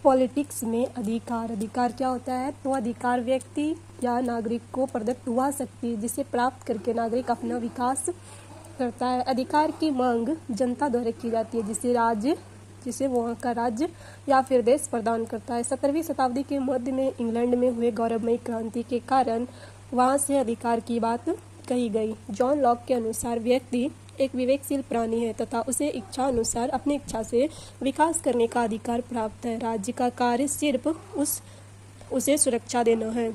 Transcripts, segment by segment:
Politics में अधिकार, अधिकार क्या होता है? तो अधिकार व्यक्ति या नागरिक को प्रदत्त हुआ शक्ति जिसे प्राप्त करके नागरिक अपना विकास करता है। अधिकार की मांग जनता द्वारा की जाती है जिसे वहाँ का राज्य या फिर देश प्रदान करता है। 17वीं शताब्दी के मध्य में इंग्लैंड में हुए गौरवमयी क्रांति के कारण वहाँ से अधिकार की बात कही गई। जॉन लॉक के अनुसार व्यक्ति एक विवेकशील प्राणी है तथा उसे इच्छा अनुसार अपनी इच्छा से विकास करने का अधिकार प्राप्त है। राज्य का कार्य सिर्फ उसे सुरक्षा देना है।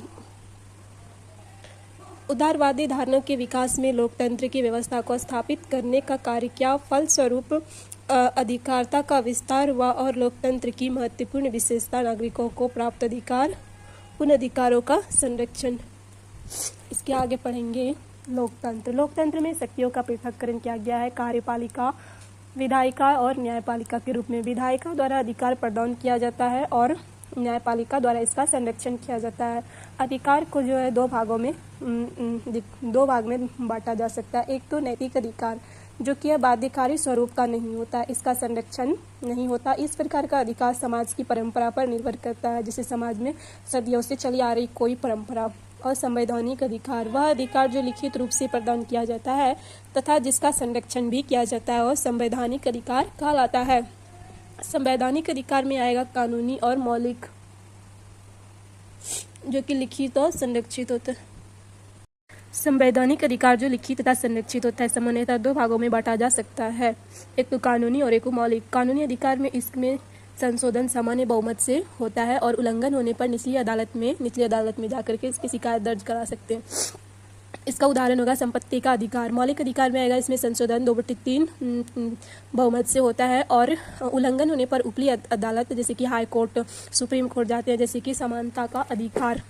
उदारवादी धारणा के विकास में लोकतंत्र की व्यवस्था को स्थापित करने का कार्य किया। फलस्वरूप अधिकारता का विस्तार हुआ और लोकतंत्र की महत्वपूर्ण विशेषता नागरिकों को प्राप्त अधिकार, उन अधिकारों का संरक्षण। इसके आगे पढ़ेंगे लोकतंत्र। लोकतंत्र में शक्तियों का पृथक्करण किया गया है कार्यपालिका, विधायिका और न्यायपालिका के रूप में। विधायिका द्वारा अधिकार प्रदान किया जाता है और न्यायपालिका द्वारा इसका संरक्षण किया जाता है। अधिकार को जो है दो भाग में बांटा जा सकता है। एक तो नैतिक अधिकार जो कि बाध्यकारी स्वरूप का नहीं होता, इसका संरक्षण नहीं होता। इस प्रकार का अधिकार समाज की परंपरा पर निर्भर करता है, जैसे समाज में सदियों से चली आ रही कोई परंपरा। और संवैधानिक अधिकार वह अधिकार जो लिखित रूप से प्रदान किया जाता है तथा जिसका संरक्षण भी किया जाता है और संवैधानिक अधिकार कहलाता है। संवैधानिक अधिकार में आएगा कानूनी और मौलिक, जो कि लिखित और संरक्षित होता है। संवैधानिक अधिकार जो लिखित तथा संरक्षित होता है सामान्यतः दो भागों में बांटा जा सकता है, एक तो कानूनी और एक मौलिक। कानूनी अधिकार में इसमें संशोधन सामान्य बहुमत से होता है और उल्लंघन होने पर निचली अदालत में जाकर के इसकी शिकायत दर्ज करा सकते हैं। इसका उदाहरण होगा संपत्ति का अधिकार। मौलिक अधिकार में आएगा इसमें संशोधन 2/3 बहुमत से होता है और उल्लंघन होने पर ऊपरी अदालत जैसे कि हाई कोर्ट, सुप्रीम कोर्ट जाते हैं, जैसे कि समानता का अधिकार।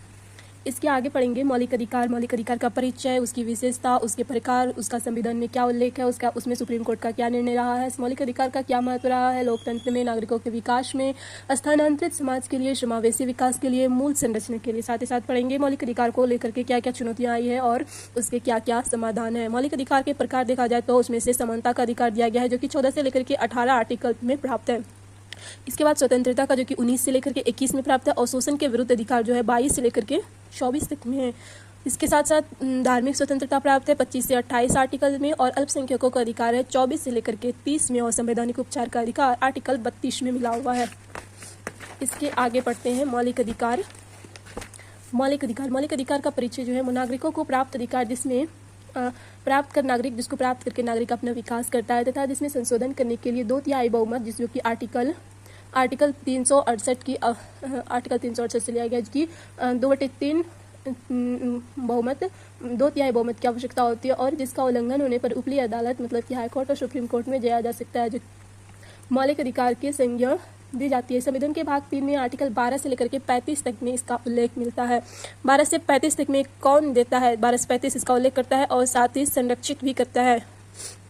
इसके आगे पढ़ेंगे मौलिक अधिकार। मौलिक अधिकार का परिचय, उसकी विशेषता, उसके प्रकार, उसका संविधान में क्या उल्लेख है, उसमें सुप्रीम कोर्ट का क्या निर्णय रहा है, मौलिक अधिकार का क्या महत्व रहा है लोकतंत्र में, नागरिकों के विकास में, स्थानांतरित समाज के लिए, समावेशी विकास के लिए, मूल संरचना के लिए। साथ ही साथ पढ़ेंगे मौलिक अधिकार को लेकर के क्या क्या चुनौतियां आई है और उसके क्या क्या समाधान है। मौलिक अधिकार के प्रकार देखा जाए तो उसमें से समानता का अधिकार दिया गया है जो कि 14 से लेकर के 18 आर्टिकल में प्राप्त है। इसके बाद स्वतंत्रता का जो कि 19 से लेकर के 21 में प्राप्त है और शोषण के विरुद्ध अधिकार जो है 22 से लेकर के 24 तक में है। इसके साथ साथ धार्मिक स्वतंत्रता प्राप्त है 25 से 28 आर्टिकल में और अल्पसंख्यकों का अधिकार है 24 से लेकर के 30 में और संवैधानिक उपचार का अधिकार आर्टिकल 32 में मिला हुआ है। इसके आगे पढ़ते हैं मौलिक अधिकार। मौलिक अधिकार का परिचय जो है नागरिकों को प्राप्त अधिकार जिसमें जिसको प्राप्त करके नागरिक अपना विकास करता है तथा जिसमें संशोधन करने के लिए 2/3 बहुमत जो कि आर्टिकल 368 से लिया गया कि 2/3 बहुमत 2/3 बहुमत की आवश्यकता होती है और जिसका उल्लंघन होने पर ऊपरी अदालत मतलब कि हाई कोर्ट और सुप्रीम कोर्ट में जाया जा सकता है। जो मौलिक अधिकार की संज्ञा दी जाती है। संविधान के भाग 3 में आर्टिकल 12 से लेकर के 35 तक में इसका उल्लेख मिलता है। 12 से 35 तक में कौन देता है? 12 से 35 इसका उल्लेख करता है और साथ ही संरक्षित भी करता है।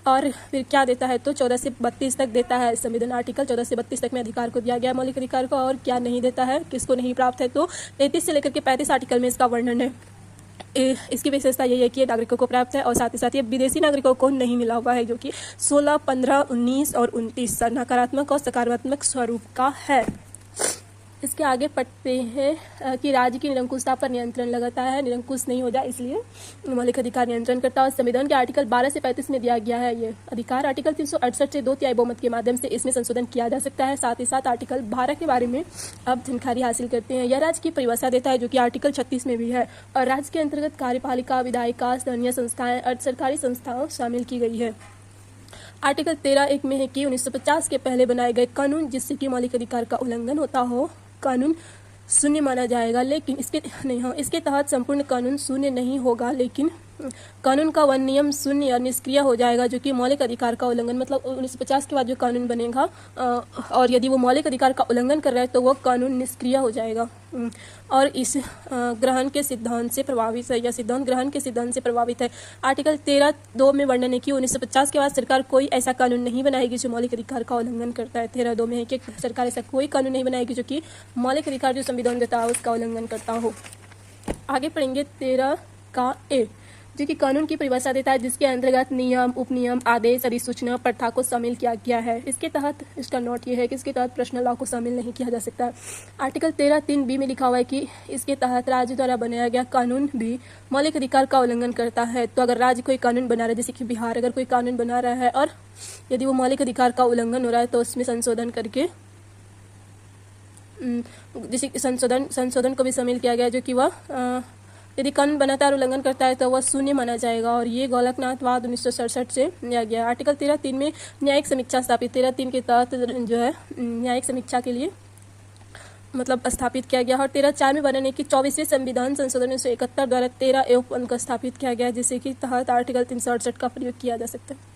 और फिर क्या देता है? तो 14 से 32 तक देता है। संविधान आर्टिकल 14 से 32 तक में अधिकार को दिया गया मौलिक अधिकार को। और क्या नहीं देता है, किसको नहीं प्राप्त है? तो 33 से लेकर के 35 आर्टिकल में इसका वर्णन है। इसकी विशेषता यही है कि ये नागरिकों को प्राप्त है और साथ ही साथ ये विदेशी नागरिकों को नहीं मिला हुआ है, जो कि 16, 15, 19 और 29 नकारात्मक और सकारात्मक स्वरूप का है। इसके आगे पढ़ते हैं कि राज्य की निरंकुशता पर नियंत्रण लगाता है, निरंकुश नहीं हो जाए इसलिए मौलिक अधिकार नियंत्रण करता है। संविधान के आर्टिकल 12 से 35 में दिया गया है ये अधिकार। आर्टिकल 368 से 2/3 बहुमत के माध्यम से इसमें संशोधन किया जा सकता है। साथ ही साथ आर्टिकल 12 के बारे में अब जानकारी हासिल करते हैं। यह राज्य की परिभाषा देता है जो कि आर्टिकल 36 में भी है और राज्य के अंतर्गत कार्यपालिका, विधायिका, स्थानीय संस्थाएं, अर्ध सरकारी संस्थाओं शामिल की गई है। आर्टिकल 13(1) में है कि 1950 के पहले बनाए गए कानून जिससे कि मौलिक अधिकार का उल्लंघन होता हो कानून शून्य माना जाएगा, लेकिन इसके तहत संपूर्ण कानून शून्य नहीं होगा, लेकिन कानून का वन नियम शून्य या निष्क्रिय हो जाएगा जो कि मौलिक अधिकार का उल्लंघन मतलब 1950 के बाद जो कानून बनेगा और यदि वो मौलिक अधिकार का उल्लंघन कर रहा है तो वो कानून निष्क्रिय हो जाएगा और इस ग्रहण के सिद्धांत से प्रभावित है या सिद्धांत ग्रहण के सिद्धांत से प्रभावित है। आर्टिकल 13(2) में वर्णन है कि 1950 के बाद सरकार कोई ऐसा कानून नहीं बनाएगी जो मौलिक अधिकार का उल्लंघन करता है। 13(2) में है कि सरकार ऐसा कोई कानून नहीं बनाएगी जो कि मौलिक अधिकार जो संविधान देता है उसका उल्लंघन करता हो। आगे पढ़ेंगे 13 का ए। जो कि कानून की परिभाषा देता है, जिसके अंतर्गत नियम, उपनियम, आदेश, अधिसूचना, प्रथा को शामिल किया गया है। इसके तहत इसका नोट ये है कि इसके तहत पर्सनल लॉ को शामिल नहीं किया जा सकता है। आर्टिकल 13(3)B में लिखा हुआ है कि इसके तहत राज्य द्वारा बनाया गया कानून भी मौलिक अधिकार का उल्लंघन करता है। तो अगर राज्य कोई कानून बना रहा है, जैसे कि बिहार अगर कोई कानून बना रहा है और यदि वो मौलिक अधिकार का उल्लंघन हो रहा है तो उसमें संशोधन करके जैसे संशोधन को भी शामिल किया गया, जो कि वह यदि कानून बनाता है और उल्लंघन करता है तो वह शून्य माना जाएगा। और ये गोलकनाथवाद 1967 से लिया गया। आर्टिकल 13(3) में न्यायिक समीक्षा स्थापित 13(3) के तहत जो है न्यायिक समीक्षा के लिए मतलब स्थापित किया गया। और 13(4) में वर्णन है कि 24वें संविधान संशोधन 1971 द्वारा 13A को स्थापित किया गया, जिससे कि तहत आर्टिकल 368 का प्रयोग किया जा सकता है।